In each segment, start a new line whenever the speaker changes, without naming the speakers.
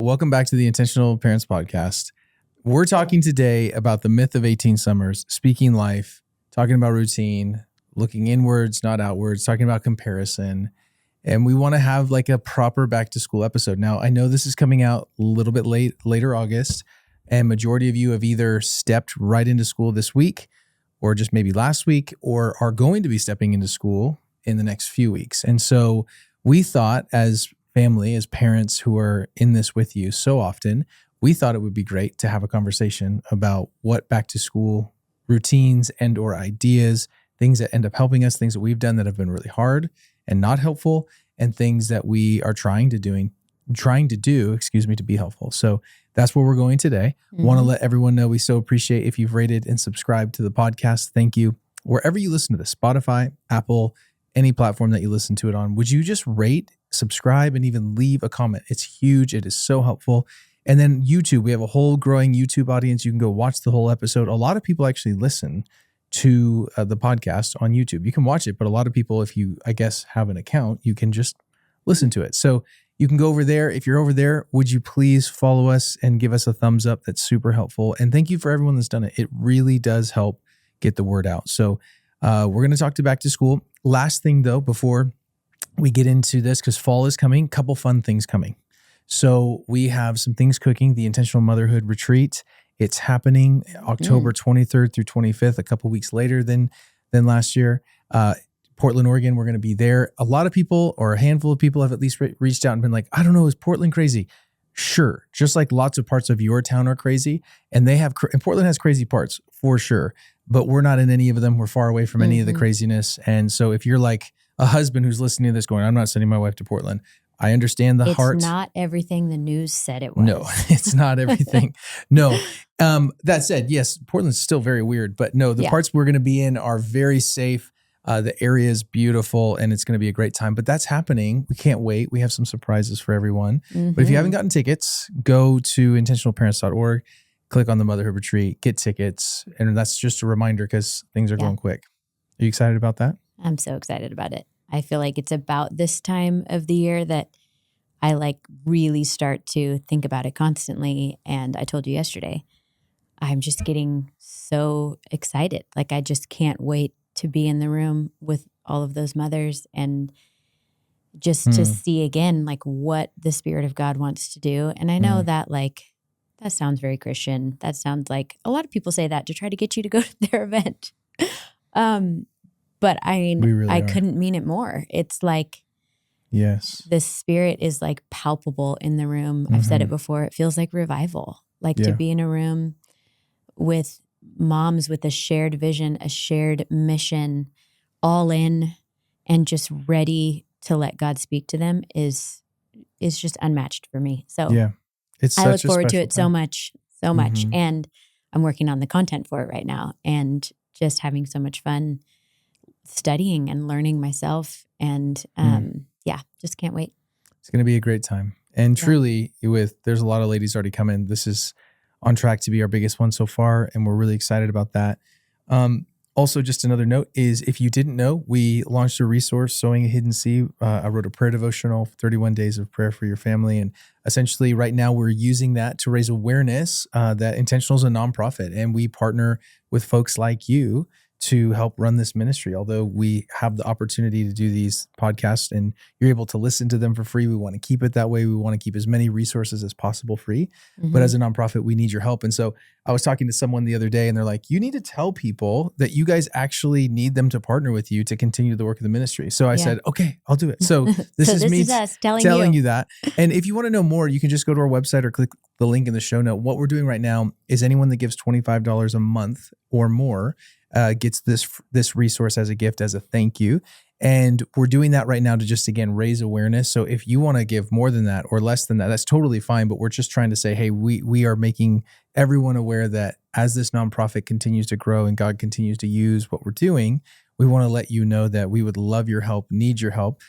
welcome back to the Intentional Parents Podcast. We're talking today about the myth of 18 summers, speaking life, talking about routine, looking inwards, not outwards, talking about comparison. And we want to have like a proper back to school episode. Now, I know this is coming out a little bit later August, and majority of you have either stepped right into school this week or just maybe last week, or are going to be stepping into school in the next few weeks. And so we thought, as family, as parents who are in this with you so often, we thought it would be great to have a conversation about what back to school routines and or ideas, things that end up helping us, things that we've done that have been really hard and not helpful, and things that we are trying to do, to be helpful. So that's where we're going today. Want to let everyone know we so appreciate if you've rated and subscribed to the podcast. Thank you. Wherever you listen to this, Spotify, Apple, any platform that you listen to it on, would you just rate, subscribe, and even leave a comment? It's huge. It is so helpful. And then YouTube, we have a whole growing YouTube audience. You can go watch the whole episode. A lot of people actually listen to the podcast on YouTube. You can watch it, but a lot of people, if you, I guess, have an account, you can just listen to it. So you can go over there. If you're over there, would you please follow us and give us a thumbs up? That's super helpful. And thank you for everyone that's done it. It really does help get the word out. So we're going to talk to back to school. Last thing though, before we get into this, because fall is coming, couple fun things coming. So we have some things cooking, the Intentional Motherhood Retreat. It's happening October 23rd through 25th, a couple weeks later than last year. Portland, Oregon, we're going to be there. A lot of people, or a handful of people, have at least reached out and been like, I don't know, is Portland crazy? Sure. Just like lots of parts of your town are crazy. And Portland has crazy parts for sure, but we're not in any of them. We're far away from any of the craziness. And so if you're like a husband who's listening to this going, I'm not sending my wife to Portland, I understand the heart.
It's not everything the news said it was.
No, it's not everything. No. That said, yes, Portland's still very weird, but no, the parts we're going to be in are very safe. The area is beautiful and it's going to be a great time, but that's happening. We can't wait. We have some surprises for everyone. But if you haven't gotten tickets, go to intentionalparents.org, click on the Motherhood Retreat, get tickets. And that's just a reminder because things are going quick. Are you excited about that?
I'm so excited about it. I feel like it's about this time of the year that I like really start to think about it constantly. And I told you yesterday, I'm just getting so excited. Like I just can't wait to be in the room with all of those mothers and just to see again, like what the Spirit of God wants to do. And I know that like, that sounds very Christian. That sounds like a lot of people say that to try to get you to go to their event. But I mean, I couldn't mean it more. It's like,
yes,
the Spirit is like palpable in the room. I've said it before. It feels like revival, like to be in a room with moms with a shared vision, a shared mission, all in and just ready to let God speak to them is just unmatched for me. So I look forward to it so much. And I'm working on the content for it right now and just having so much fun studying and learning myself. And just can't wait.
It's going to be a great time. And truly, there's a lot of ladies already coming. This is on track to be our biggest one so far, and we're really excited about that. Also, just another note is, if you didn't know, we launched a resource, Sowing a Hidden Seed. I wrote a prayer devotional, 31 days of prayer for your family. And essentially right now we're using that to raise awareness that Intentional is a nonprofit, and we partner with folks like you to help run this ministry. Although we have the opportunity to do these podcasts and you're able to listen to them for free, we want to keep it that way. We want to keep as many resources as possible free. But as a nonprofit, we need your help. And so I was talking to someone the other day and they're like, you need to tell people that you guys actually need them to partner with you to continue the work of the ministry. So I said, okay, I'll do it. So this is us telling you that. And if you want to know more, you can just go to our website or click the link in the show note. What we're doing right now is anyone that gives $25 a month or more gets this resource as a gift, as a thank you. And we're doing that right now to just, again, raise awareness. So if you want to give more than that or less than that, that's totally fine. But we're just trying to say, hey, we are making everyone aware that as this nonprofit continues to grow and God continues to use what we're doing, we want to let you know that we would love your help, need your help.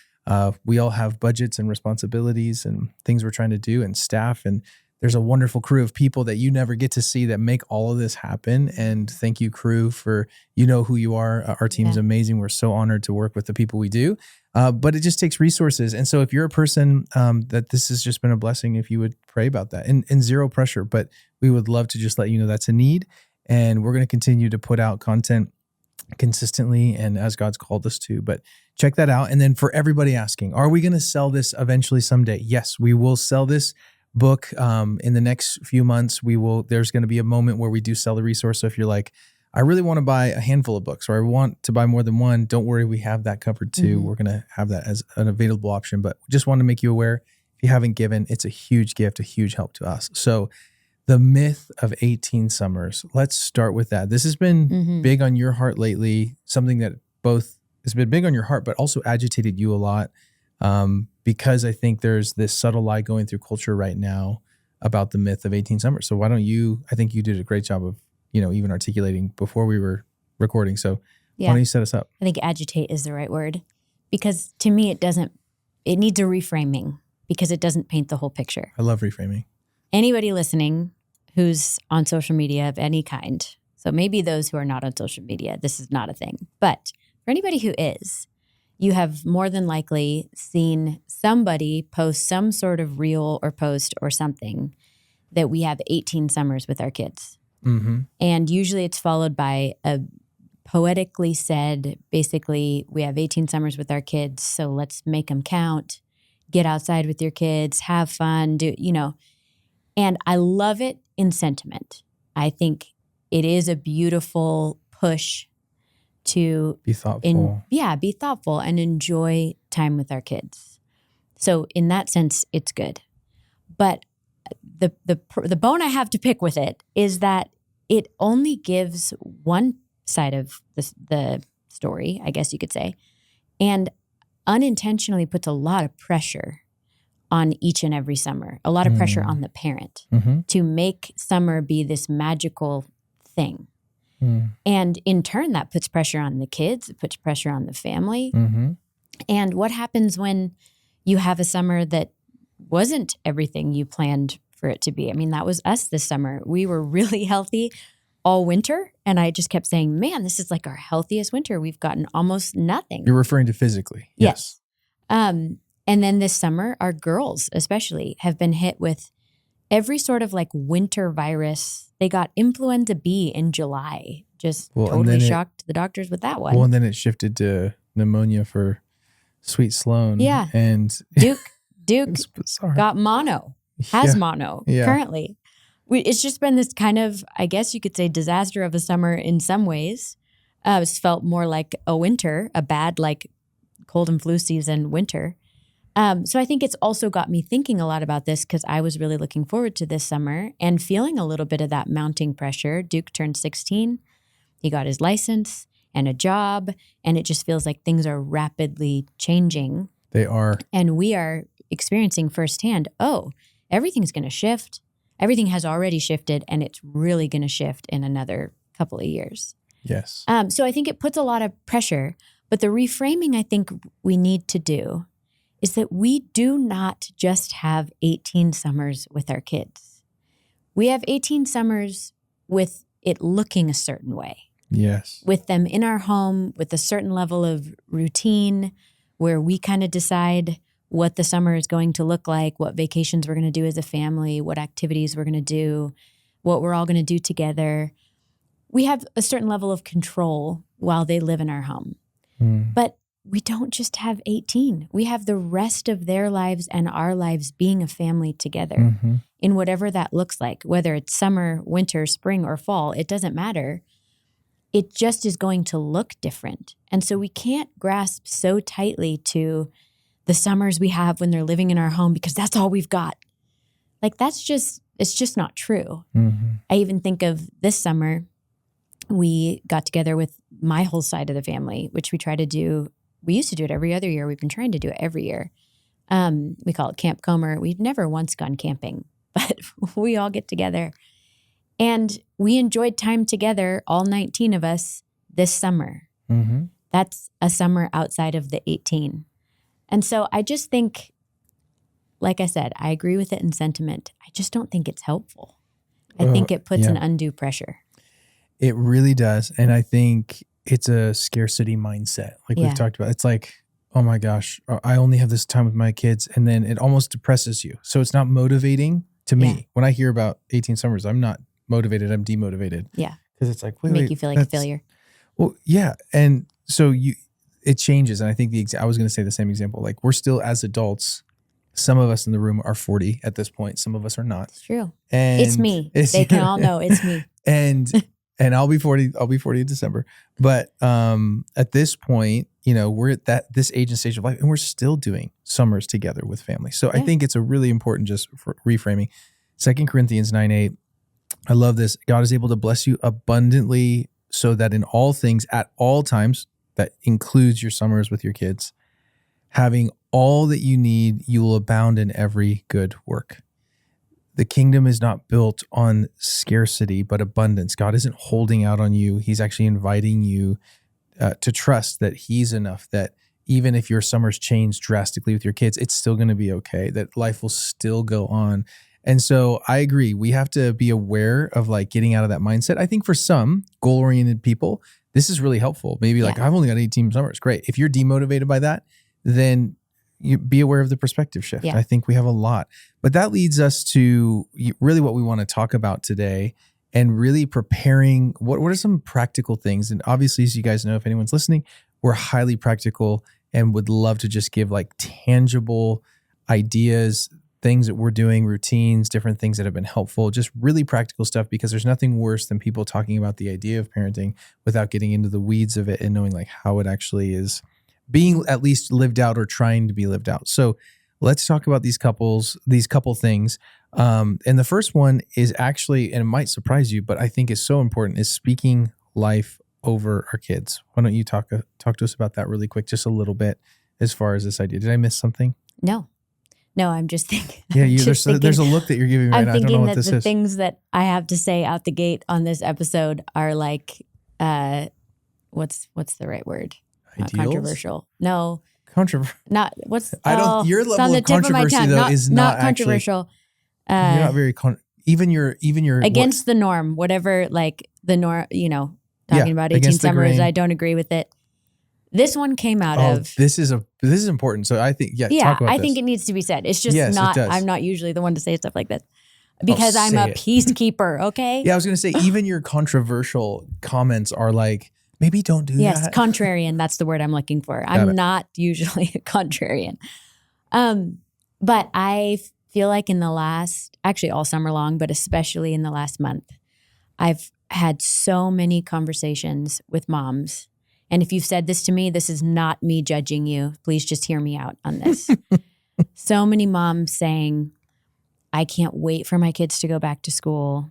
We all have budgets and responsibilities and things we're trying to do and staff. And there's a wonderful crew of people that you never get to see that make all of this happen. And thank you, crew, for you know who you are. Our team's amazing. We're so honored to work with the people we do. But it just takes resources. And so if you're a person that this has just been a blessing, if you would pray about that and zero pressure, but we would love to just let you know that's a need. And we're going to continue to put out content consistently and as God's called us to. But check that out. And then for everybody asking, are we going to sell this eventually someday? Yes, we will sell this book in the next few months. There's going to be a moment where we do sell the resource. So if you're like, I really want to buy a handful of books, or I want to buy more than one, don't worry, we have that covered too. Mm-hmm. We're going to have that as an available option, but just want to make you aware, if you haven't given, it's a huge gift, a huge help to us. So the myth of 18 summers, let's start with that. This has been big on your heart lately, something that both has been big on your heart, but also agitated you a lot. Because I think there's this subtle lie going through culture right now about the myth of 18 summers. So why don't you, I think you did a great job of, even articulating before we were recording. So why don't you set us up?
I think agitate is the right word, because to me, it needs a reframing because it doesn't paint the whole picture.
I love reframing.
Anybody listening who's on social media of any kind, so maybe those who are not on social media, this is not a thing, but for anybody who is, you have more than likely seen somebody post some sort of reel or post or something that we have 18 summers with our kids. Mm-hmm. And usually it's followed by a poetically said, basically, we have 18 summers with our kids, so let's make them count, get outside with your kids, have fun, And I love it in sentiment. I think it is a beautiful push to
be thoughtful.
Be thoughtful and enjoy time with our kids. So in that sense, it's good. But the bone I have to pick with it is that it only gives one side of the story, I guess you could say, and unintentionally puts a lot of pressure on each and every summer, a lot of pressure on the parent to make summer be this magical thing. And in turn, that puts pressure on the kids, it puts pressure on the family. And what happens when you have a summer that wasn't everything you planned for it to be? I mean, that was us this summer. We were really healthy all winter. And I just kept saying, man, this is like our healthiest winter. We've gotten almost nothing.
You're referring to physically.
Yes. And then this summer, our girls especially have been hit with every sort of like winter virus. They got influenza B in July. Just totally shocked the doctors with that one.
Well, and then it shifted to pneumonia for sweet Sloan.
Yeah.
And
Duke got mono, has mono currently. It's just been this kind of, I guess you could say, disaster of a summer in some ways. It's felt more like a winter, a bad like cold and flu season winter. So I think it's also got me thinking a lot about this because I was really looking forward to this summer and feeling a little bit of that mounting pressure. Duke turned 16. He got his license and a job, and it just feels like things are rapidly changing.
They are.
And we are experiencing firsthand, everything's going to shift. Everything has already shifted, and it's really going to shift in another couple of years.
Yes.
So I think it puts a lot of pressure, but the reframing I think we need to do is that we do not just have 18 summers with our kids. We have 18 summers with it looking a certain way.
Yes.
With them in our home, with a certain level of routine where we kind of decide what the summer is going to look like, what vacations we're going to do as a family, what activities we're going to do, what we're all going to do together. We have a certain level of control while they live in our home. But we don't just have 18. We have the rest of their lives and our lives being a family together in whatever that looks like, whether it's summer, winter, spring, or fall, it doesn't matter. It just is going to look different. And so we can't grasp so tightly to the summers we have when they're living in our home because that's all we've got. Like it's just not true. I even think of this summer, we got together with my whole side of the family, which we try to do. We used to do it every other year. We've been trying to do it every year. We call it Camp Comer. We've never once gone camping, but we all get together. And we enjoyed time together, all 19 of us, this summer. That's a summer outside of the 18. And so I just think like I said, I agree with it in sentiment. I just don't think it's helpful. I think it puts an undue pressure.
It really does. And I think it's a scarcity mindset. Like we've talked about. It's like, oh my gosh, I only have this time with my kids. And then it almost depresses you. So it's not motivating to me. When I hear about 18 summers, I'm not motivated. I'm demotivated.
Yeah.
Because it's like,
make you feel like a failure.
Well, yeah. And so it changes. And I think I was going to say the same example. Like we're still as adults. Some of us in the room are 40 at this point. Some of us are not.
It's true.
And
it's me. They can all know it's me.
And I'll be 40. I'll be 40 in December. But at this point, we're at this age and stage of life, and we're still doing summers together with family. So I think it's a really important, just for reframing. 2 Corinthians 9:8. I love this. God is able to bless you abundantly, so that in all things, at all times, that includes your summers with your kids, having all that you need, you will abound in every good work. The kingdom is not built on scarcity, but abundance. God isn't holding out on you. He's actually inviting you to trust that he's enough, that even if your summers change drastically with your kids, it's still going to be okay, that life will still go on. And so I agree. We have to be aware of like getting out of that mindset. I think for some goal-oriented people, this is really helpful. Maybe like, I've only got 18 summers. Great. If you're demotivated by that, then you be aware of the perspective shift. I think we have a lot. But that leads us to really what we want to talk about today, and really preparing. What are some practical things? And obviously, as you guys know, if anyone's listening, we're highly practical and would love to just give like tangible ideas, things that we're doing, routines, different things that have been helpful, just really practical stuff, because there's nothing worse than people talking about the idea of parenting without getting into the weeds of it and knowing like how it actually is being at least lived out or trying to be lived out. So let's talk about these couple things. And the first one is actually, and it might surprise you, but I think is so important, is speaking life over our kids. Why don't you talk to us about that really quick, just a little bit, as far as this idea. Did I miss something?
No, I'm just thinking.
Yeah, there's a look that you're giving me right now. I don't know what this is.
I'm thinking that the things that I have to say out the gate on this episode are like, what's the right word? Not controversial. No. Not what's
your level of controversy though is not
controversial.
Actually, you're not very even your
against the norm, whatever, like the norm, talking about 18 summers, I don't agree with it. This one came out of
this is important. So I think talk about
I
this.
think it needs to be said. It's just I'm not usually the one to say stuff like this, because I'm a peacekeeper, okay?
Yeah, I was going to say even your controversial comments are like, maybe don't do that.
Yes, contrarian. That's the word I'm looking for. I'm not usually a contrarian. But I feel like in the last, actually all summer long, but especially in the last month, I've had so many conversations with moms. And if you've said this to me, this is not me judging you. Please just hear me out on this. So many moms saying, I can't wait for my kids to go back to school.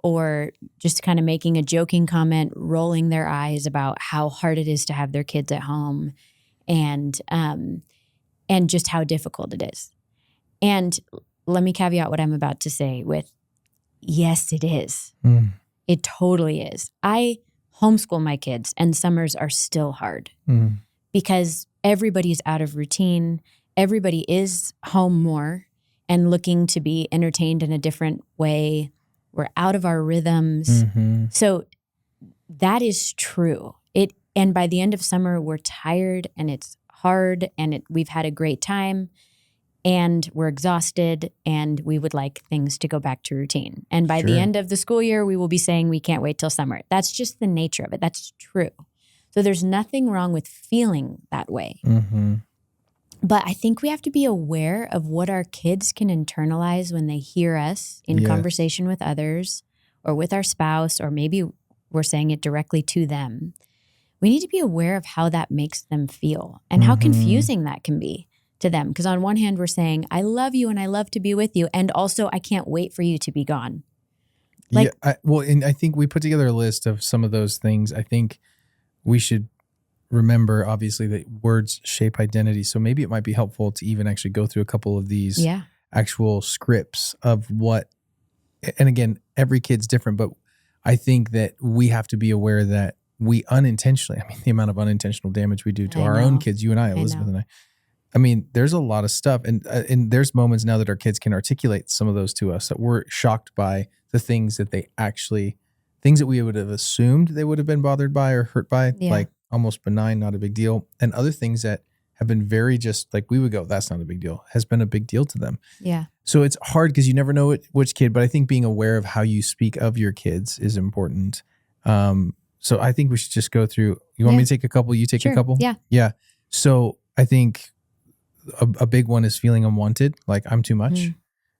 Or just kind of making a joking comment, rolling their eyes about how hard it is to have their kids at home, and just how difficult it is. And let me caveat what I'm about to say with, yes, it is. It totally is. I homeschool my kids, and summers are still hard because everybody's out of routine. Everybody is home more and looking to be entertained in a different way. We're out of our rhythms. So that is true. And by the end of summer, we're tired and it's hard and we've had a great time and we're exhausted and we would like things to go back to routine. And by the end of the school year, we will be saying we can't wait till summer. That's just the nature of it. That's true. So there's nothing wrong with feeling that way. But I think we have to be aware of what our kids can internalize when they hear us in conversation with others or with our spouse, or maybe we're saying it directly to them. We need to be aware of how that makes them feel and how confusing that can be to them. Because on one hand, we're saying, I love you and I love to be with you. And also, I can't wait for you to be gone.
And I think we put together a list of some of those things. I think we should remember, obviously, that words shape identity. So maybe it might be helpful to even actually go through a couple of these actual scripts of what, and again, every kid's different, but I think that we have to be aware that we unintentionally, the amount of unintentional damage we do to our own kids, you and I, Elizabeth and I mean, there's a lot of stuff, and there's moments now that our kids can articulate some of those to us that we're shocked by the things that things that we would have assumed they would have been bothered by or hurt by,
Yeah.
like almost benign, not a big deal, and other things that have been very just like we would go, that's not a big deal, has been a big deal to them.
Yeah.
So it's hard because you never know which kid, but I think being aware of how you speak of your kids is important. So I think we should just go through. You want me to take a couple? You take
Sure.
a couple?
Yeah.
Yeah. So I think a big one is feeling unwanted, like I'm too much.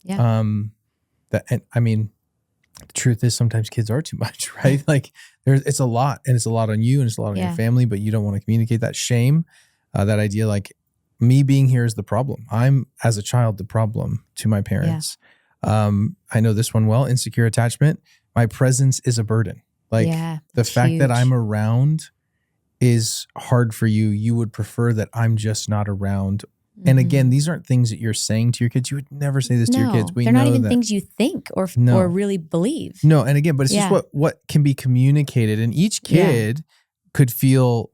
Yeah.
And I mean, the truth is sometimes kids are too much, right? Like it's a lot, and it's a lot on you, and it's a lot on your family, but you don't want to communicate that shame, that idea, like me being here is the problem. I'm, as a child, the problem to my parents. I know this one well, insecure attachment. My presence is a burden. Like the fact that I'm around is hard for you. You would prefer that I'm just not around. And again, these aren't things that you're saying to your kids. You would never say this to your kids.
They're not even things you think or really believe.
No, and again, but it's just what can be communicated. And each kid could feel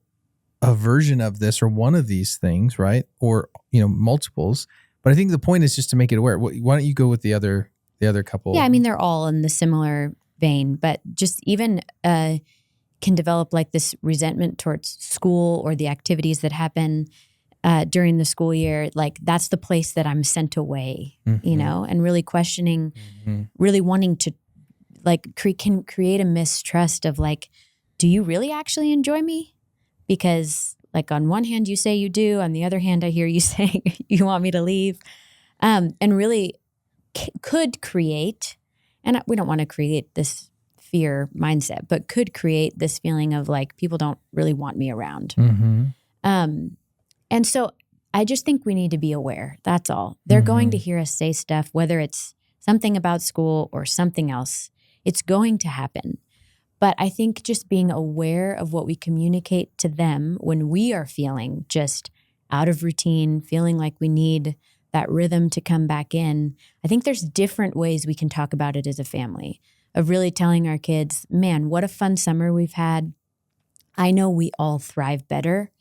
a version of this or one of these things, right? Or, multiples. But I think the point is just to make it aware. Why don't you go with the other couple?
Yeah, I mean, they're all in the similar vein, but just even can develop like this resentment towards school or the activities that happen during the school year. Like that's the place that I'm sent away, and really questioning, really wanting to like can create a mistrust of like, do you really actually enjoy me? Because like on one hand you say you do, on the other hand I hear you saying you want me to leave, and really could create, and we don't want to create this fear mindset, but could create this feeling of like people don't really want me around. And so I just think we need to be aware. That's all. They're going to hear us say stuff, whether it's something about school or something else. It's going to happen. But I think just being aware of what we communicate to them when we are feeling just out of routine, feeling like we need that rhythm to come back in. I think there's different ways we can talk about it as a family, of really telling our kids, man, what a fun summer we've had. I know we all thrive better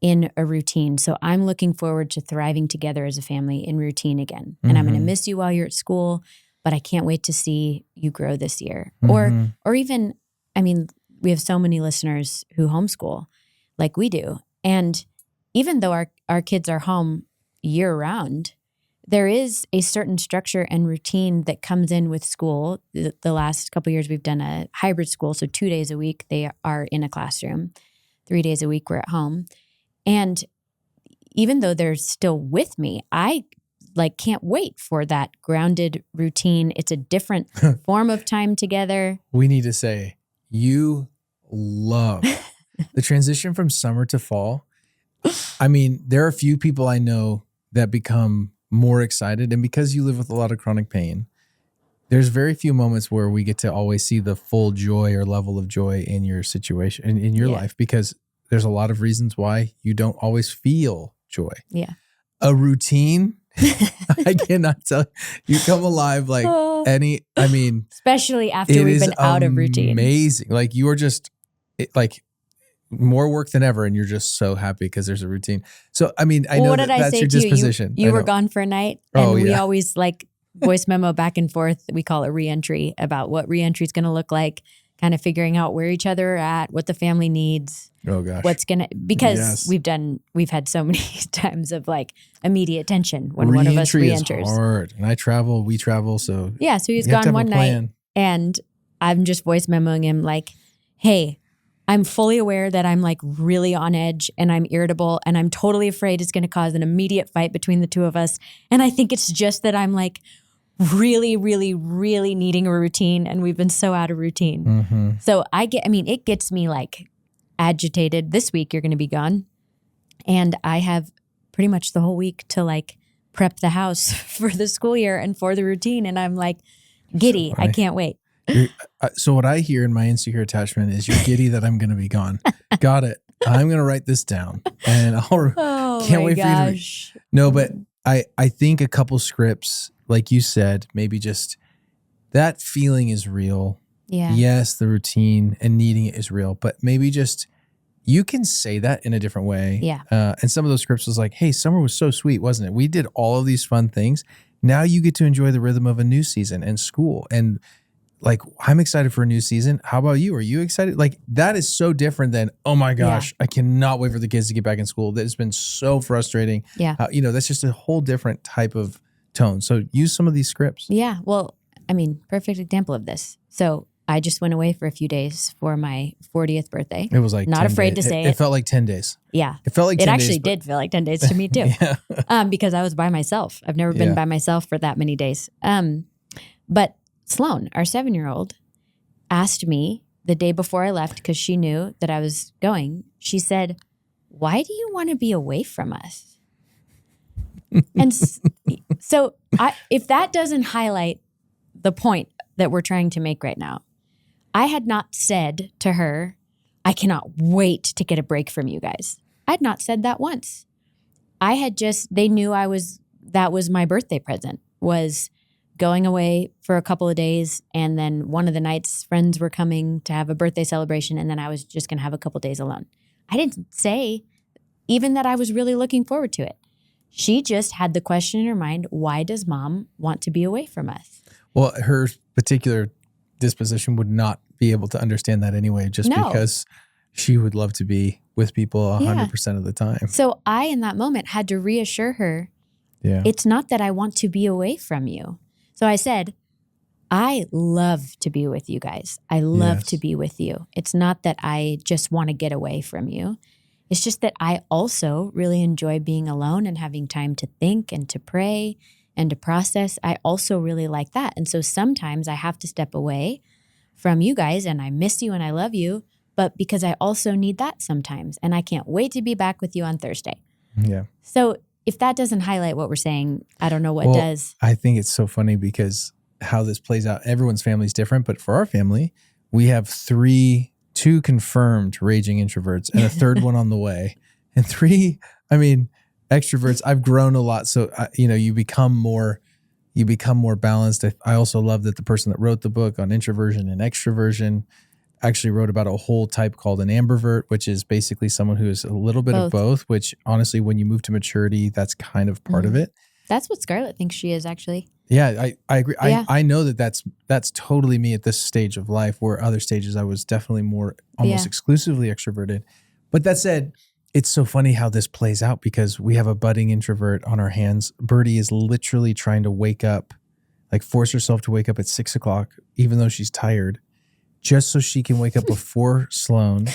in a routine. So I'm looking forward to thriving together as a family in routine again. And I'm going to miss you while you're at school, but I can't wait to see you grow this year. Or even, I mean, we have so many listeners who homeschool like we do. And even though our kids are home year round, there is a certain structure and routine that comes in with school. The last couple of years, we've done a hybrid school. So 2 days a week, they are in a classroom. 3 days a week, we're at home. And even though they're still with me, I like can't wait for that grounded routine. It's a different form of time together.
We need to say, you love the transition from summer to fall. I mean, there are a few people I know that become more excited. And because you live with a lot of chronic pain, there's very few moments where we get to always see the full joy or level of joy in your situation, in your life, because there's a lot of reasons why you don't always feel joy.
Yeah.
A routine, I cannot tell you come alive like
especially after we've been out of routine.
Amazing. Like you are just like more work than ever, and you're just so happy because there's a routine. So, I mean, I know that's your disposition.
You were gone for a night, and we always like voice memo back and forth. We call it reentry, about what reentry is going to look like, kind of figuring out where each other are at, what the family needs.
Oh gosh.
Because we've had so many times of like immediate tension when one of us reenters.
Is hard. And we travel. So
yeah, so he's gone one night, and I'm just voice memoing him like, hey, I'm fully aware that I'm like really on edge and I'm irritable and I'm totally afraid it's going to cause an immediate fight between the two of us. And I think it's just that I'm like really, really, really needing a routine, and we've been so out of routine. So it gets me like agitated. This week you're going to be gone, and I have pretty much the whole week to like prep the house for the school year and for the routine. And I'm like giddy. I can't wait.
So what I hear in my insecure attachment is you're giddy that I'm going to be gone. Got it. I'm going to write this down, and can't wait for you to. No, but I think a couple scripts, like you said, maybe just that feeling is real.
Yeah.
Yes, the routine and needing it is real, but maybe just you can say that in a different way.
Yeah.
And some of those scripts was like, hey, summer was so sweet, wasn't it? We did all of these fun things. Now you get to enjoy the rhythm of a new season and school. And like, I'm excited for a new season. How about you? Are you excited? Like, that is so different than, oh my gosh, I cannot wait for the kids to get back in school. That has been so frustrating.
Yeah.
That's just a whole different type of tone. So use some of these scripts.
Yeah. Well, I mean, perfect example of this. So I just went away for a few days for my 40th birthday.
It was like
not
10
afraid
days.
to say it.
It felt like 10 days.
Yeah.
It felt like 10
It
days.
actually did feel like 10 days to me too. Because I was by myself. I've never been by myself for that many days. But Sloan, our 7-year-old, asked me the day before I left, because she knew that I was going, she said, why do you want to be away from us? And so if that doesn't highlight the point that we're trying to make right now, I had not said to her, I cannot wait to get a break from you guys. I'd not said that once. They knew that was my birthday present, was going away for a couple of days. And then one of the nights friends were coming to have a birthday celebration. And then I was just going to have a couple days alone. I didn't say even that I was really looking forward to it. She just had the question in her mind, why does mom want to be away from us?
Well, her particular disposition would not be able to understand that anyway, because she would love to be with people 100% of the time.
So I, in that moment, had to reassure her, it's not that I want to be away from you. So I said, I love to be with you guys. I love to be with you. It's not that I just want to get away from you. It's just that I also really enjoy being alone and having time to think and to pray and to process. I also really like that. And so sometimes I have to step away from you guys, and I miss you and I love you, but because I also need that sometimes. And I can't wait to be back with you on Thursday.
Yeah.
So if that doesn't highlight what we're saying, I don't know what does.
I think it's so funny because how this plays out, everyone's family is different, but for our family, we have two confirmed raging introverts and a third one on the way. And extroverts, I've grown a lot. So, you become more balanced. I also love that the person that wrote the book on introversion and extroversion actually wrote about a whole type called an ambivert, which is basically someone who is a little bit of both, which honestly, when you move to maturity, that's kind of part of it.
That's what Scarlett thinks she is, actually.
Yeah, I agree. Yeah. I know that's totally me at this stage of life, where other stages I was definitely more almost exclusively extroverted. But that said, it's so funny how this plays out because we have a budding introvert on our hands. Birdie is literally trying to wake up, like force herself to wake up at 6 o'clock, even though she's tired, just so she can wake up before Sloan.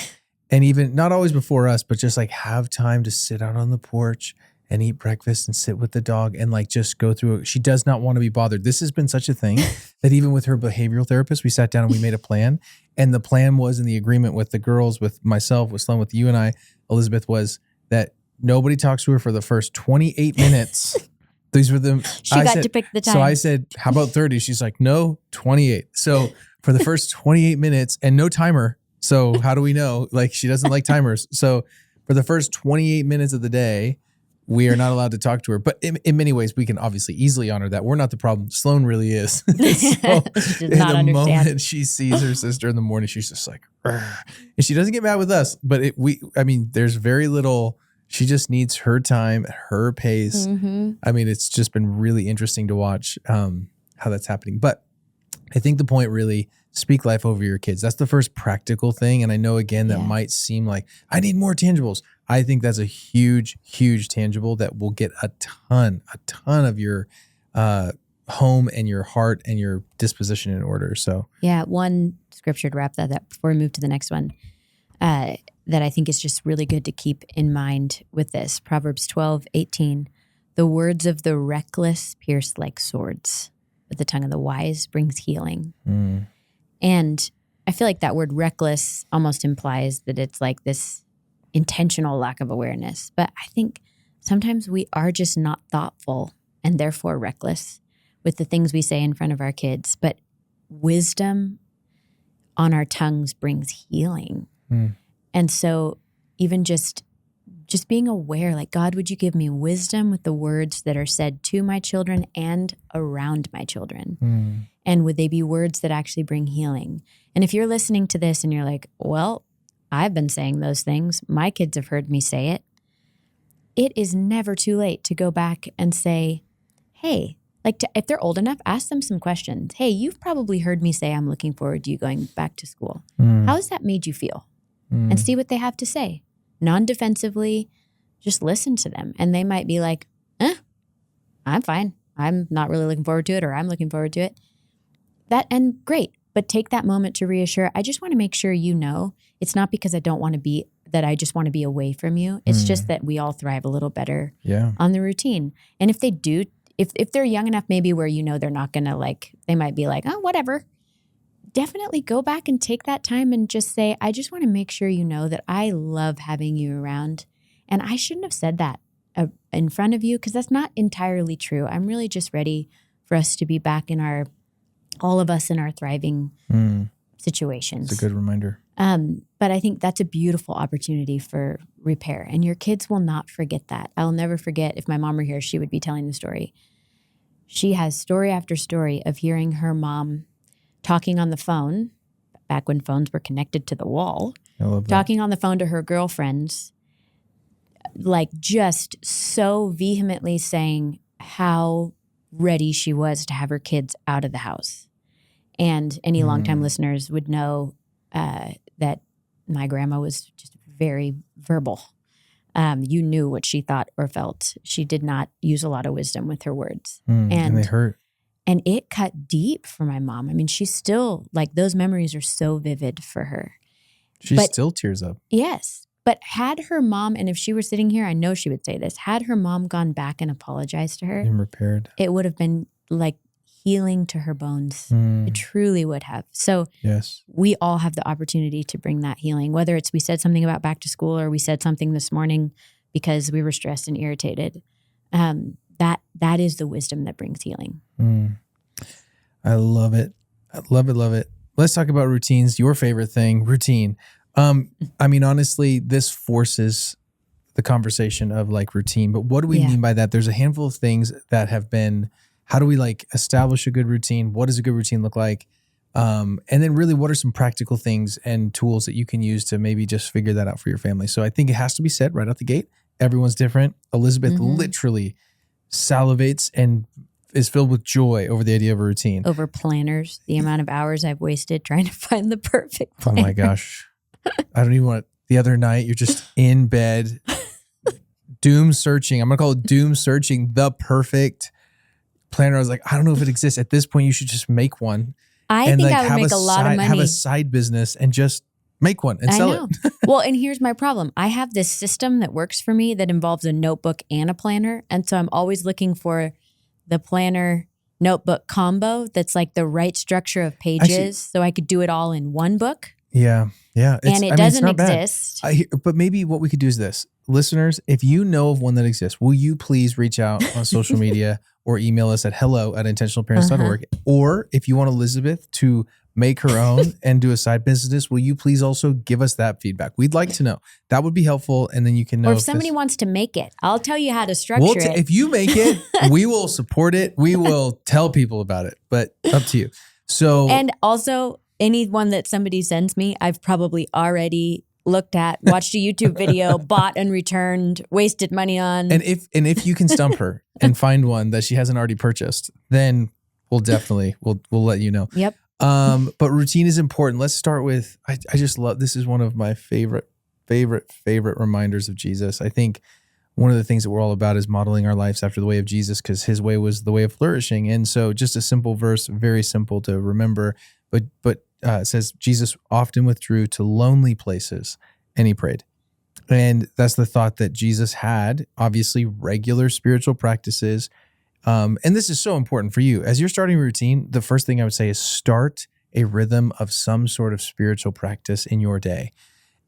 And even not always before us, but just like have time to sit out on the porch and eat breakfast and sit with the dog and like just go through it. She does not want to be bothered. This has been such a thing that even with her behavioral therapist, we sat down and we made a plan. And the plan was in the agreement with the girls, with myself, with Sloan, with you and I, Elizabeth, was that nobody talks to her for the first 28 minutes. These were the...
She got to pick the time.
So I said, how about 30? She's like, no, 28. So for the first 28 minutes and no timer. So how do we know? Like, she doesn't like timers. So for the first 28 minutes of the day, we are not allowed to talk to her. But in many ways, we can obviously easily honor that. We're not the problem. Sloan really is. So
she does not understand.
Moment she sees her sister in the morning, she's just like, "Rrr." And she doesn't get mad with us. But there's very little. She just needs her time, her pace. Mm-hmm. It's just been really interesting to watch how that's happening. But I think the point really, speak life over your kids. That's the first practical thing. And I know, again, that might seem like I need more tangibles. I think that's a huge, huge tangible that will get a ton of your home and your heart and your disposition in order. So
one scripture to wrap that up before we move to the next one that I think is just really good to keep in mind with this. Proverbs 12:18, the words of the reckless pierce like swords, but the tongue of the wise brings healing. Mm. And I feel like that word reckless almost implies that it's like this intentional lack of awareness. But I think sometimes we are just not thoughtful and therefore reckless with the things we say in front of our kids. But wisdom on our tongues brings healing. Mm. And so even just being aware, like, God, would you give me wisdom with the words that are said to my children and around my children? Mm. And would they be words that actually bring healing? And if you're listening to this and you're like, well, I've been saying those things. My kids have heard me say it. It is never too late to go back and say, hey, if they're old enough, ask them some questions. Hey, you've probably heard me say I'm looking forward to you going back to school. How has that made you feel? And see what they have to say. Non-defensively, just listen to them. And they might be like, I'm fine. I'm not really looking forward to it, or I'm looking forward to it. And great. But take that moment to reassure. I just want to make sure you know it's not because I just want to be away from you. It's just that we all thrive a little better on the routine. And if they do, if they're young enough, maybe where they're not going to they might be like, oh, whatever. Definitely go back and take that time and just say, I just want to make sure you know that I love having you around. And I shouldn't have said that in front of you because that's not entirely true. I'm really just ready for us to be back in all of us in our thriving situations.
It's a good reminder.
But I think that's a beautiful opportunity for repair. And your kids will not forget that. I'll never forget, if my mom were here, she would be telling the story. She has story after story of hearing her mom talking on the phone, back when phones were connected to the wall, talking on the phone to her girlfriends, just so vehemently saying how ready she was to have her kids out of the house. And any longtime listeners would know that my grandma was just very verbal. You knew what she thought or felt. She did not use a lot of wisdom with her words.
And they hurt.
And it cut deep for my mom. I mean, she's still, those memories are so vivid for her.
She still tears up.
Yes. But had her mom, and if she were sitting here, I know she would say this, had her mom gone back and apologized to her,
and repaired,
it would have been healing to her bones. It truly would have. So
yes,
we all have the opportunity to bring that healing, whether it's we said something about back to school or we said something this morning because we were stressed and irritated. That is the wisdom that brings healing.
I love it. I love it. Love it. Let's talk about routines. Your favorite thing, routine. I mean, honestly, this forces the conversation of routine, but what do we mean by that? There's a handful of things that have been, how do we establish a good routine? What does a good routine look like? And then really, what are some practical things and tools that you can use to maybe just figure that out for your family? So I think it has to be said right out the gate. Everyone's different. Elizabeth literally salivates and is filled with joy over the idea of a routine.
Over planners, the amount of hours I've wasted trying to find the perfect planner.
Oh my gosh. I don't even want it. The other night, you're just in bed, doom searching. I'm going to call it doom searching the perfect planner. I was like, I don't know if it exists. At this point, you should just make one.
I think I would make a lot of money.
Have a side business and just make one and sell it.
Well, and here's my problem. I have this system that works for me that involves a notebook and a planner. And so I'm always looking for the planner notebook combo that's the right structure of pages so I could do it all in one book.
Yeah.
And it doesn't exist.
But maybe what we could do is this. Listeners, if you know of one that exists, will you please reach out on social media or email us at hello@intentionalparents.org? Or if you want Elizabeth to make her own and do a side business, will you please also give us that feedback? We'd like to know. That would be helpful. And then you can know.
Or if somebody wants to make it, I'll tell you how to structure it.
If you make it, we will support it. We will tell people about it, but up to you. So,
and also anyone that somebody sends me, I've probably already looked at, watched a YouTube video, bought and returned, wasted money on.
And if you can stump her and find one that she hasn't already purchased, then we'll definitely we'll let you know.
Yep.
But routine is important. Let's start with, I just love, this is one of my favorite reminders of Jesus. I think one of the things that we're all about is modeling our lives after the way of Jesus, because his way was the way of flourishing. And so just a simple verse, very simple to remember, but it says Jesus often withdrew to lonely places and he prayed. And that's the thought that Jesus had, obviously regular spiritual practices. And this is so important for you. As you're starting a routine, the first thing I would say is start a rhythm of some sort of spiritual practice in your day.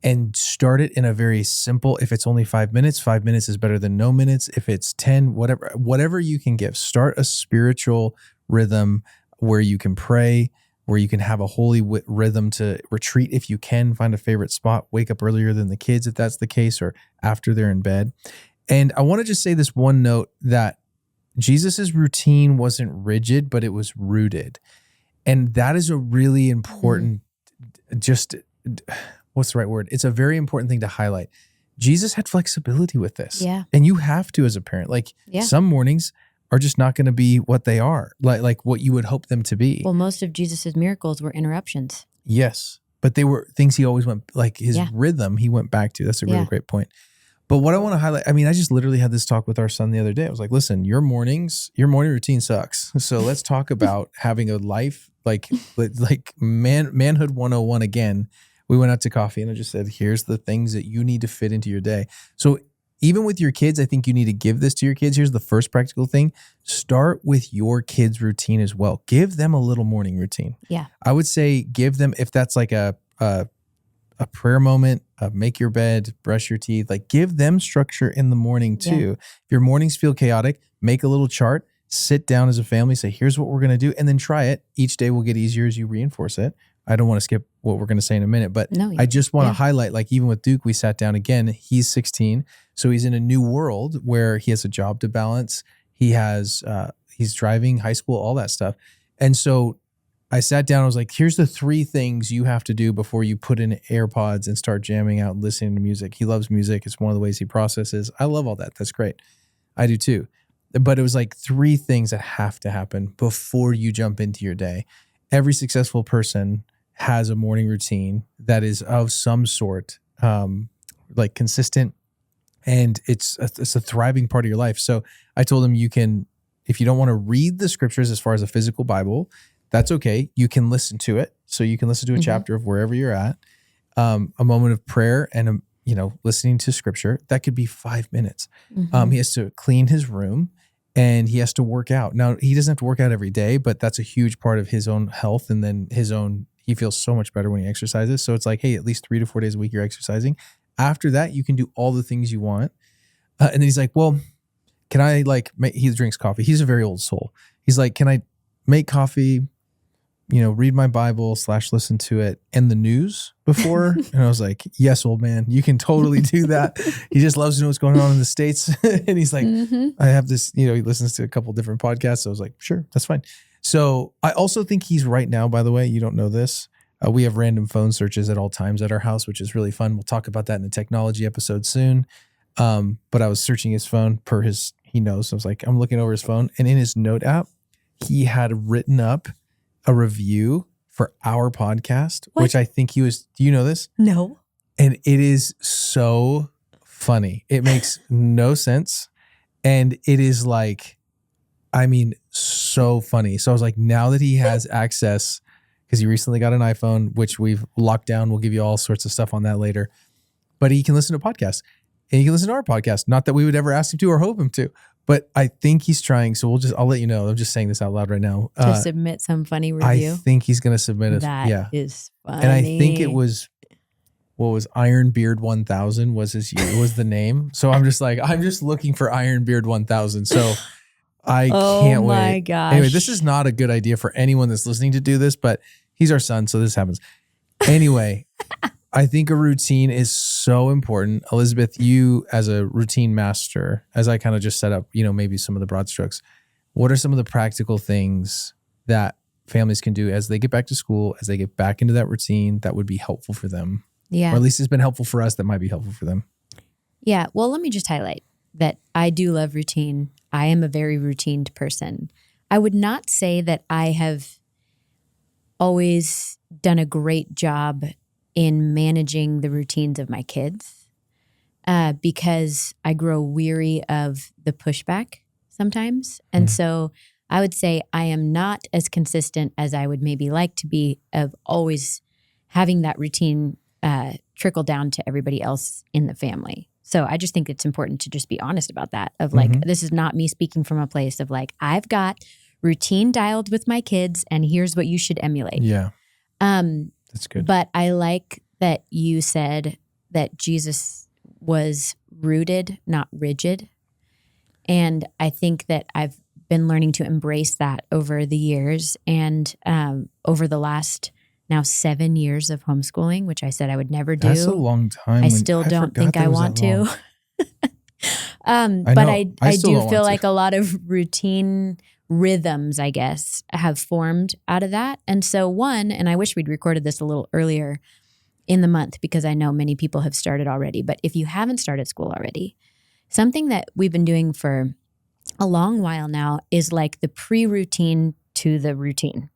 And start it in a very simple, if it's only 5 minutes, 5 minutes is better than no minutes. If it's 10, whatever you can give, start a spiritual rhythm where you can pray, where you can have a holy rhythm to retreat. If you can, find a favorite spot, wake up earlier than the kids, if that's the case, or after they're in bed. And I want to just say this one note, that Jesus's routine wasn't rigid, but it was rooted. And that is a really important, what's the right word? It's a very important thing to highlight. Jesus had flexibility with this.
Yeah.
And you have to as a parent. Like some mornings are just not going to be what they are, like what you would hope them to be.
Well, most of Jesus's miracles were interruptions.
Yes. But they were things he always went, like his rhythm, he went back to. That's a really great point. But what I want to highlight, I mean, I just literally had this talk with our son the other day. I was like, listen, your morning routine sucks. So let's talk about having a life like manhood 101 again. We went out to coffee and I just said, here's the things that you need to fit into your day. So even with your kids, I think you need to give this to your kids. Here's the first practical thing. Start with your kids' routine as well. Give them a little morning routine.
Yeah.
I would say give them, if that's like a prayer moment, make your bed, brush your teeth, like give them structure in the morning too. Yeah. If your mornings feel chaotic, make a little chart, sit down as a family, say, here's what we're going to do, and then try it. Each day will get easier as you reinforce it. I don't want to skip what we're going to say in a minute, but I just want to highlight, like even with Duke, we sat down again, he's 16. So he's in a new world where he has a job to balance. He has, he's driving, high school, all that stuff. And so I sat down, I was like, here's the 3 things you have to do before you put in AirPods and start jamming out and listening to music. He loves music. It's one of the ways he processes. I love all that. That's great. I do too. But it was like 3 things that have to happen before you jump into your day. Every successful person has a morning routine that is of some sort, like consistent, and it's a thriving part of your life. So I told him, you can, if you don't want to read the scriptures as far as a physical Bible, that's okay. You can listen to it. So you can listen to a chapter of wherever you're at, a moment of prayer and, listening to scripture. That could be 5 minutes. He has to clean his room and he has to work out. Now, he doesn't have to work out every day, but that's a huge part of his own health. And then he feels so much better when he exercises. So it's like, hey, at least 3 to 4 days a week you're exercising. After that, you can do all the things you want. And then he's like, well, can I he drinks coffee. He's a very old soul. He's like, can I make coffee, read my Bible / listen to it and the news before? And I was like, yes, old man, you can totally do that. He just loves to know what's going on in the States. And he's like, I have this, he listens to a couple different podcasts. So I was like, sure, that's fine. So I also think he's right now, by the way, you don't know this. We have random phone searches at all times at our house, which is really fun. We'll talk about that in the technology episode soon. But I was searching his phone he knows. So I was like, I'm looking over his phone, and in his note app, he had written up a review for our podcast, which I think do you know this?
No.
And it is so funny. It makes no sense. And it is so funny. So I was like, now that he has access, because he recently got an iPhone, which we've locked down. We'll give you all sorts of stuff on that later. But he can listen to podcasts. And he can listen to our podcast. Not that we would ever ask him to or hope him to. But I think he's trying. So I'll let you know. I'm just saying this out loud right now.
To submit some funny review?
I think he's going to submit it.
That is funny.
And I think it was, Iron Beard 1000 was the name. So I'm just looking for Iron Beard 1000. So I can't wait. Oh my gosh. Anyway, this is not a good idea for anyone that's listening to do this, but he's our son, so this happens. Anyway, I think a routine is so important. Elizabeth, you as a routine master, as I kind of just set up, maybe some of the broad strokes, what are some of the practical things that families can do as they get back to school, as they get back into that routine that would be helpful for them?
Yeah.
Or at least it's been helpful for us that might be helpful for them.
Yeah. Well, let me just highlight that I do love routine. I am a very routined person. I would not say that I have always done a great job in managing the routines of my kids because I grow weary of the pushback sometimes. And so I would say I am not as consistent as I would maybe like to be of always having that routine trickle down to everybody else in the family. So I just think it's important to just be honest about that of this is not me speaking from a place of I've got routine dialed with my kids and here's what you should emulate.
Yeah. That's good.
But I like that you said that Jesus was rooted, not rigid. And I think that I've been learning to embrace that over the years and over the last now 7 years of homeschooling, which I said I would never do.
That's a long time.
I still don't think I want to. But I do feel like a lot of routine rhythms, I guess, have formed out of that. And so and I wish we'd recorded this a little earlier, in the month because I know many people have started already. But if you haven't started school already, something that we've been doing for a long while now is like the pre-routine to the routine.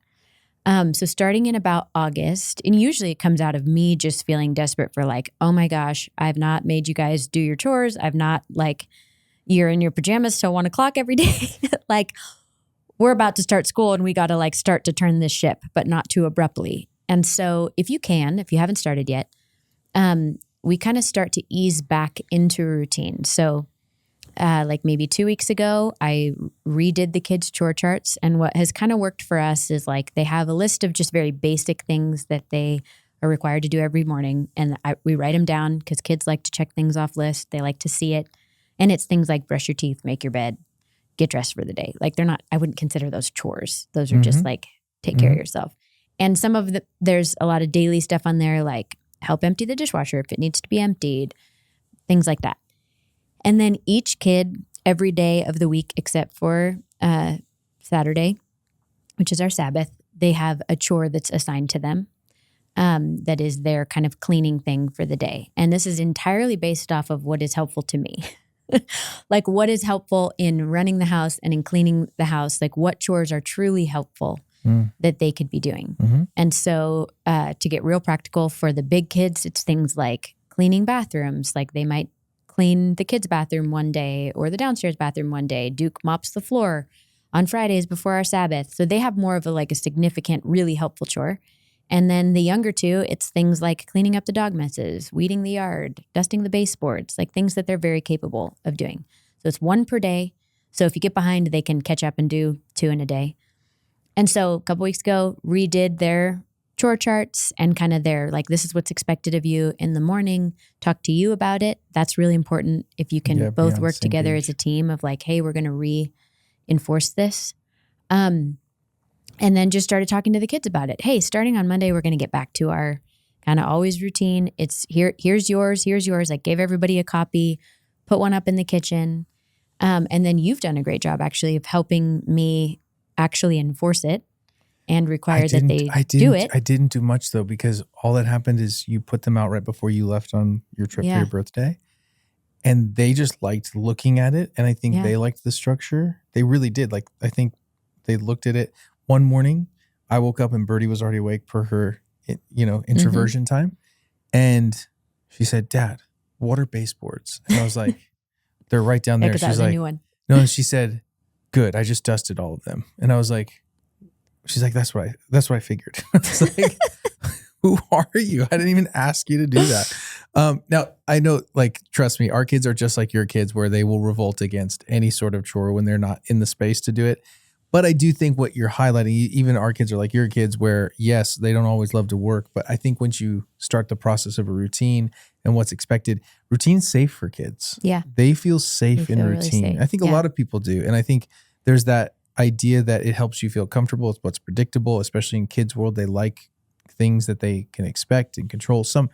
So starting in about August, and usually it comes out of me just feeling desperate for like, oh my gosh, I've not made you guys do your chores. I've not like, you're in your pajamas till 1 o'clock every day. Like we're about to start school and we got to like start to turn this ship, but not too abruptly. And so if you haven't started yet, we kind of start to ease back into a routine. So like maybe 2 weeks ago, I redid the kids' chore charts. And what has kind of worked for us is like they have a list of just very basic things that they are required to do every morning. And we write them down because kids like to check things off lists. They like to see it. And it's things like brush your teeth, make your bed, get dressed for the day. Like I wouldn't consider those chores. Those are just like take care of yourself. And there's a lot of daily stuff on there like help empty the dishwasher if it needs to be emptied, things like that. And then each kid every day of the week, except for Saturday, which is our Sabbath, they have a chore that's assigned to them that is their kind of cleaning thing for the day. And this is entirely based off of what is helpful to me. Like what is helpful in running the house and in cleaning the house, like what chores are truly helpful that they could be doing. And so to get real practical for the big kids, it's things like cleaning bathrooms, like they might clean the kids' bathroom one day or the downstairs bathroom one day. Duke mops the floor on Fridays before our Sabbath. So they have more of a significant, really helpful chore. And then the younger two, it's things like cleaning up the dog messes, weeding the yard, dusting the baseboards, like things that they're very capable of doing. So it's 1 per day. So if you get behind, they can catch up and do 2 in a day. And so a couple weeks ago, redid their chore charts and kind of their this is what's expected of you in the morning, talk to you about it. That's really important if you can both work together as a team of hey, we're going to reinforce this. And then just started talking to the kids about it. Hey, starting on Monday, we're going to get back to our kind of always routine. It's here's yours. I gave everybody a copy, put one up in the kitchen. And then you've done a great job actually of helping me actually enforce it and require that they do it.
I didn't do much though, because all that happened is you put them out right before you left on your trip for your birthday. And they just liked looking at it. And I think they liked the structure. They really did. I think they looked at it. One morning, I woke up and Birdie was already awake for her, introversion time. And she said, Dad, what are baseboards? And I was like, they're right down there.
Because that was a new one.
No, and she said, good, I just dusted all of them. And I was like, she's like, that's what I figured. I was like, who are you? I didn't even ask you to do that. Now, I know, trust me, our kids are just like your kids where they will revolt against any sort of chore when they're not in the space to do it. But I do think what you're highlighting, even our kids are like your kids where, yes, they don't always love to work. But I think once you start the process of a routine and what's expected, routine's safe for kids.
Yeah.
They feel safe in routine. Really safe. I think a lot of people do. And I think there's that idea that it helps you feel comfortable. It's what's predictable, especially in kids' world. They like things that they can expect and control to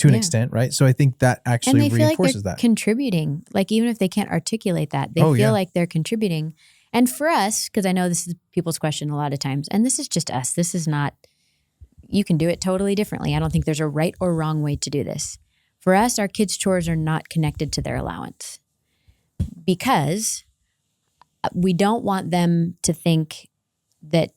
an extent, right? So I think that actually reinforces that.
Contributing. Even if they can't articulate that, they feel like they're contributing. And for us, because I know this is people's question a lot of times, and this is just us. This is not, you can do it totally differently. I don't think there's a right or wrong way to do this. For us, our kids' chores are not connected to their allowance because we don't want them to think that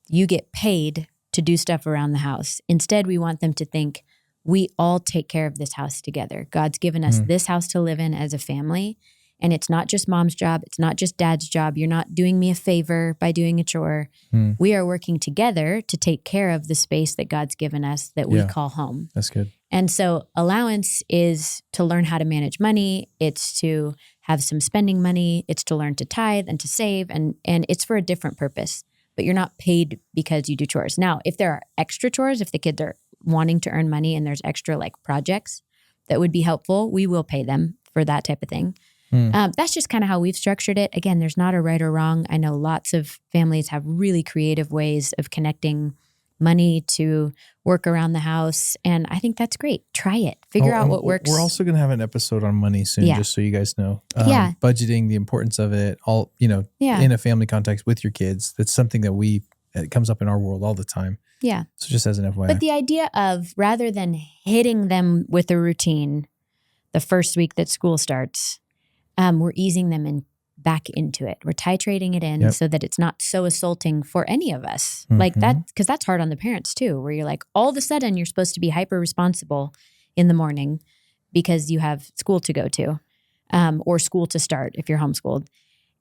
you get paid to do stuff around the house. Instead, we want them to think we all take care of this house together. God's given us this house to live in as a family. And it's not just mom's job. It's not just dad's job. You're not doing me a favor by doing a chore. We are working together to take care of the space that God's given us that we call home.
That's good.
And so allowance is to learn how to manage money. It's to have some spending money. It's to learn to tithe and to save. And it's for a different purpose. But you're not paid because you do chores. Now, if there are extra chores, if the kids are wanting to earn money and there's extra projects that would be helpful, we will pay them for that type of thing. That's just kind of how we've structured it. Again, there's not a right or wrong. I know lots of families have really creative ways of connecting money to work around the house. And I think that's great. Try it. Figure out what works.
We're also going to have an episode on money soon, just so you guys know. Budgeting, the importance of it, in a family context with your kids. That's something that it comes up in our world all the time.
Yeah.
So just as an FYI.
But the idea of rather than hitting them with a routine the first week that school starts, we're easing them back into it. We're titrating it in so that it's not so assaulting for any of us. Like that, because that's hard on the parents too, where you're like, all of a sudden you're supposed to be hyper responsible in the morning because you have school to go to, or school to start if you're homeschooled.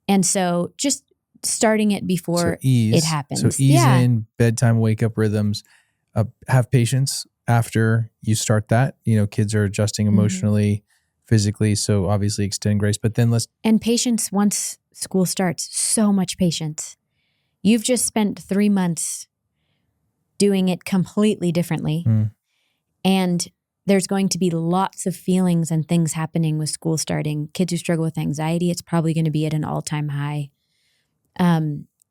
And so just starting it before it happens.
So ease in bedtime, wake up rhythms, have patience after you start that. You know, kids are adjusting emotionally, physically. So obviously extend grace, but then
and patience once school starts, so much patience. You've just spent 3 months doing it completely differently. And there's going to be lots of feelings and things happening with school starting. Kids who struggle with anxiety, it's probably going to be at an all-time high.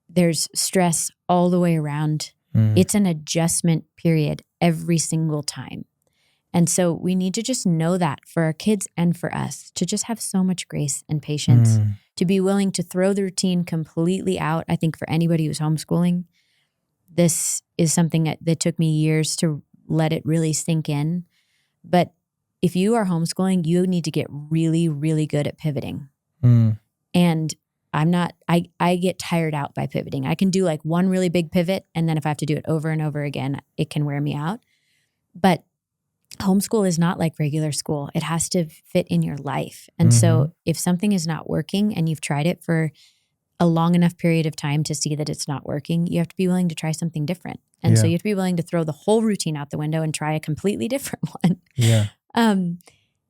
There's stress all the way around. It's an adjustment period every single time. And so we need to just know that for our kids and for us, to just have so much grace and patience, to be willing to throw the routine completely out. I think for anybody who's homeschooling, this is something that took me years to let it really sink in. But if you are homeschooling, you need to get really, really good at pivoting. And I get tired out by pivoting. I can do like one really big pivot, and then if I have to do it over and over again, it can wear me out. But homeschool is not like regular school. It has to fit in your life. And so if something is not working and you've tried it for a long enough period of time to see that it's not working, you have to be willing to try something different. And so you have to be willing to throw the whole routine out the window and try a completely different one.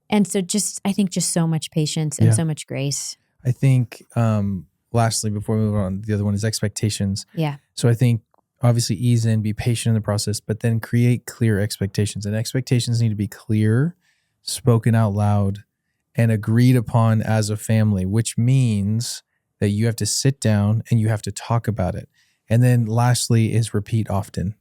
And so I think just so much patience and so much grace.
I think lastly, before we move on, the other one is expectations. So I think obviously ease in, be patient in the process, but then create clear expectations. And expectations need to be clear, spoken out loud, and agreed upon as a family, which means that you have to sit down and you have to talk about it. And then lastly is repeat often.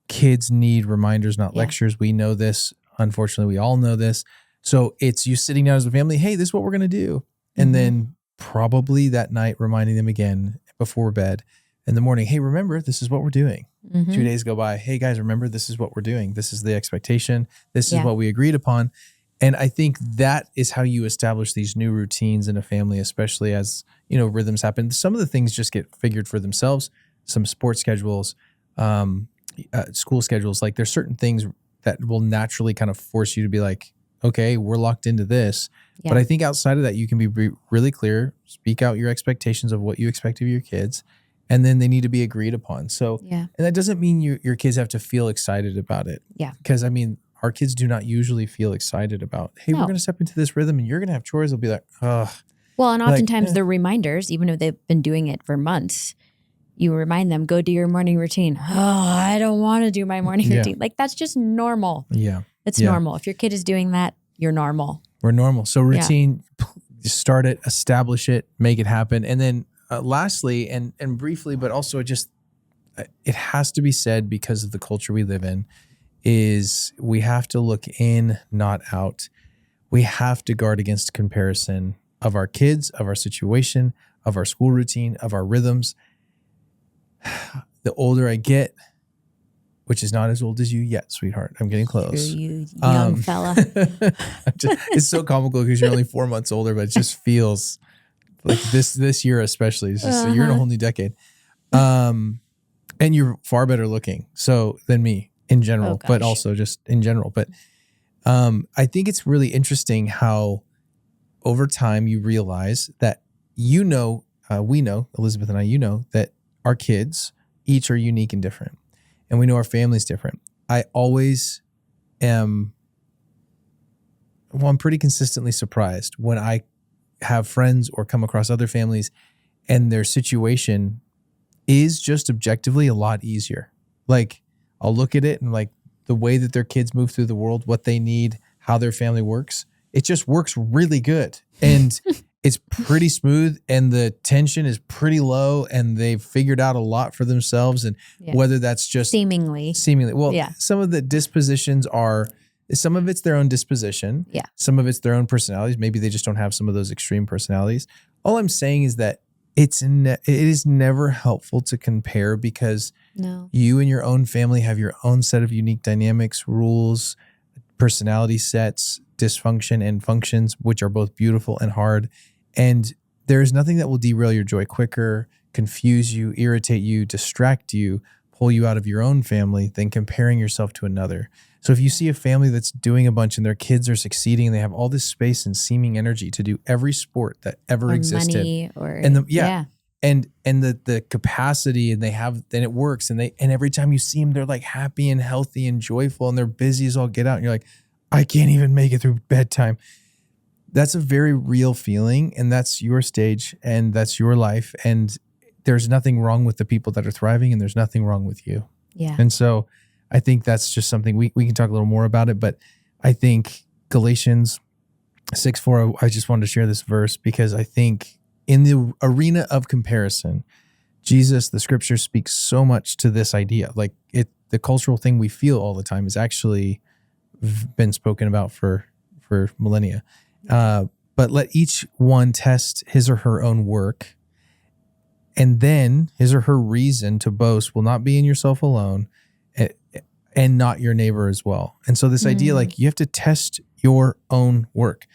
Kids need reminders, not lectures. We know this. Unfortunately, we all know this. So it's you sitting down as a family, hey, this is what we're going to do. And then probably that night reminding them again before bed. In the morning, hey, remember, this is what we're doing. 2 days go by. Hey, guys, remember, this is what we're doing. This is the expectation. This is what we agreed upon. And I think that is how you establish these new routines in a family, especially as, you know, rhythms happen. Some of the things just get figured for themselves. Some sports schedules, school schedules. Like there's certain things that will naturally kind of force you to be like, okay, we're locked into this. But I think outside of that, you can be really clear, speak out your expectations of what you expect of your kids. And then they need to be agreed upon. So, and that doesn't mean your kids have to feel excited about it. Because I mean, our kids do not usually feel excited about, hey, we're going to step into this rhythm and you're going to have chores. They'll be like, ugh.
Well, and oftentimes the reminders, even if they've been doing it for months, you remind them, go do your morning routine. Oh, I don't want to do my morning routine. Like that's just normal. It's normal. If your kid is doing that, you're normal.
We're normal. So routine, start it, establish it, make it happen. And then lastly, and briefly, but also it has to be said because of the culture we live in, is we have to look in, not out. We have to guard against comparison of our kids, of our situation, of our school routine, of our rhythms. The older I get, which is not as old as you yet, sweetheart. I'm getting close.
You young fella.
It's so comical because you're only 4 months older, but it just feels like this year especially. It's just, you're in a whole new decade. And you're far better looking than me in general, but also just in general. But I think it's really interesting how over time you realize that we know, Elizabeth and I, that our kids each are unique and different. And we know our family's different. I always I'm pretty consistently surprised when I have friends or come across other families and their situation is just objectively a lot easier. Like I'll look at it and like the way that their kids move through the world, what they need, how their family works, it just works really good. And it's pretty smooth and the tension is pretty low and they've figured out a lot for themselves. And whether that's just seemingly, well, some of the dispositions some of it's their own disposition. Some of it's their own personalities. Maybe they just don't have some of those extreme personalities. All I'm saying is that it is never helpful to compare because
No.
you and your own family have your own set of unique dynamics, rules, personality sets, dysfunction, and functions, which are both beautiful and hard. And there is nothing that will derail your joy quicker, confuse you, irritate you, distract you, pull you out of your own family than comparing yourself to another. So if you see a family that's doing a bunch and their kids are succeeding and they have all this space and seeming energy to do every sport that ever
Or
existed,
money or
and the capacity, and they have, then it works, and every time you see them, they're like happy and healthy and joyful, and they're busy as all get out, and you're like, I can't even make it through bedtime. That's a very real feeling, and that's your stage, and that's your life, and there's nothing wrong with the people that are thriving, and there's nothing wrong with you.
Yeah.
And so I think that's just something we can talk a little more about it, but I think Galatians 6:4, I just wanted to share this verse because I think in the arena of comparison, Jesus, the scripture speaks so much to this idea. Like the cultural thing we feel all the time is actually been spoken about for millennia. But let each one test his or her own work, and then his or her reason to boast will not be in yourself alone, and not your neighbor as well. And so this idea, like, you have to test your own work,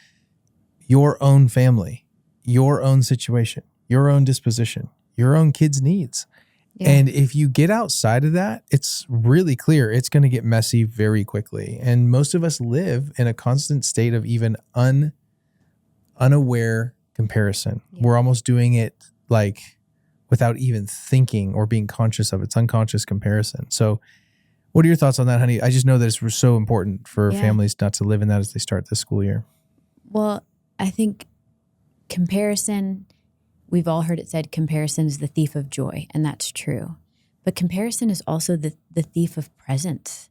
your own family, your own situation, your own disposition, your own kids' needs.
Yeah.
And if you get outside of that, it's really clear it's going to get messy very quickly. And most of us live in a constant state of even unaware comparison.
Yeah.
We're almost doing it like without even thinking or being conscious of it. It's unconscious comparison. So what are your thoughts on that, honey? I just know that it's so important for families not to live in that as they start this school year.
Well, I think comparison, we've all heard it said, comparison is the thief of joy, and that's true. But comparison is also the thief of presence.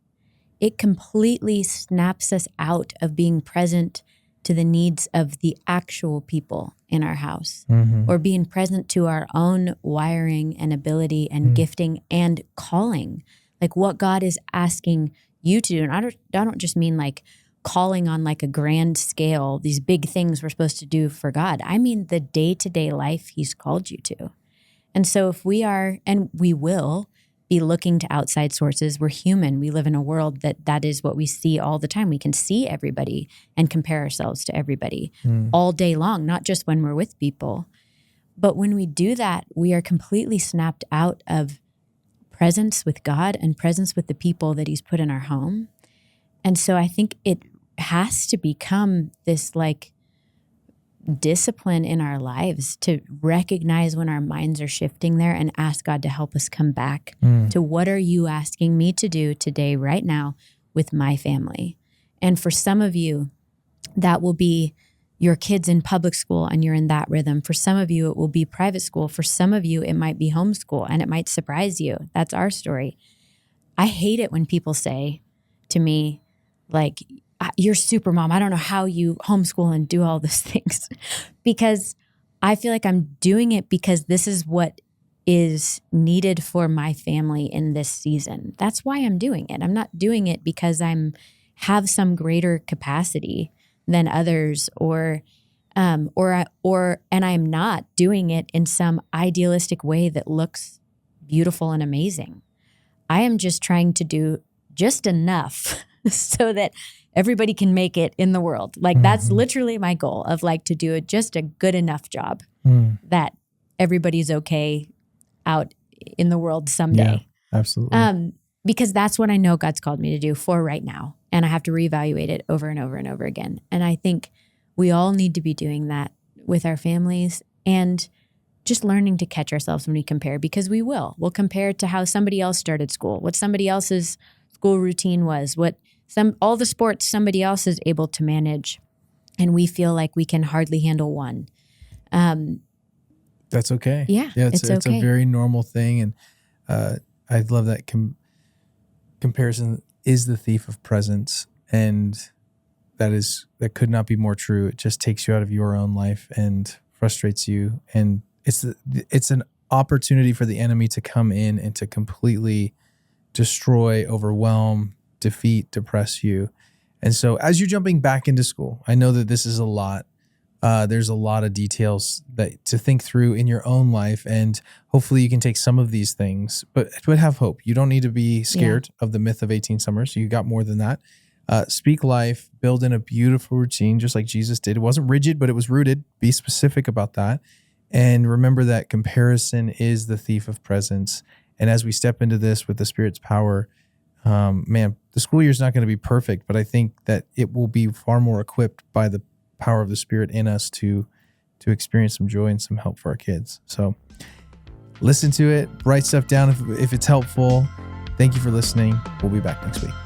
It completely snaps us out of being present to the needs of the actual people in our house, or being present to our own wiring and ability and gifting and calling, like what God is asking you to do. And I don't just mean like calling on like a grand scale, these big things we're supposed to do for God. I mean the day-to-day life he's called you to. And so if we are, and we will be looking to outside sources, we're human. We live in a world that is what we see all the time. We can see everybody and compare ourselves to everybody all day long, not just when we're with people. But when we do that, we are completely snapped out of presence with God and presence with the people that he's put in our home. And so I think it has to become this like discipline in our lives to recognize when our minds are shifting there and ask God to help us come back to what are you asking me to do today, right now, with my family. And for some of you, that will be your kids in public school and you're in that rhythm. For some of you, it will be private school. For some of you, it might be homeschool and it might surprise you. That's our story. I hate it when people say to me, like, you're super mom. I don't know how you homeschool and do all those things, because I feel like I'm doing it because this is what is needed for my family in this season. That's why I'm doing it. I'm not doing it because have some greater capacity than others, and I'm not doing it in some idealistic way that looks beautiful and amazing. I am just trying to do just enough so that everybody can make it in the world. Like that's literally my goal, of like to do just a good enough job that everybody's okay out in the world someday.
Yeah, absolutely.
Because that's what I know God's called me to do for right now. And I have to reevaluate it over and over and over again. And I think we all need to be doing that with our families and just learning to catch ourselves when we compare, because we'll compare to how somebody else started school, what somebody else's school routine was, all the sports somebody else is able to manage. And we feel like we can hardly handle one.
That's okay.
Yeah,
it's
okay.
a very normal thing. And I love that comparison is the thief of presence. And that could not be more true. It just takes you out of your own life and frustrates you. And it's an opportunity for the enemy to come in and to completely destroy, overwhelm, defeat, depress you. And so as you're jumping back into school, I know that this is a lot. There's a lot of details that to think through in your own life, and hopefully you can take some of these things, but have hope. You don't need to be scared of the myth of 18 summers. You got more than that. Speak life, build in a beautiful routine, just like Jesus did. It wasn't rigid, but it was rooted. Be specific about that. And remember that comparison is the thief of presence. And as we step into this with the Spirit's power, man, the school year is not going to be perfect, but I think that it will be far more equipped by the power of the Spirit in us to experience some joy and some help for our kids. So listen to it, write stuff down if it's helpful. Thank you for listening. We'll be back next week.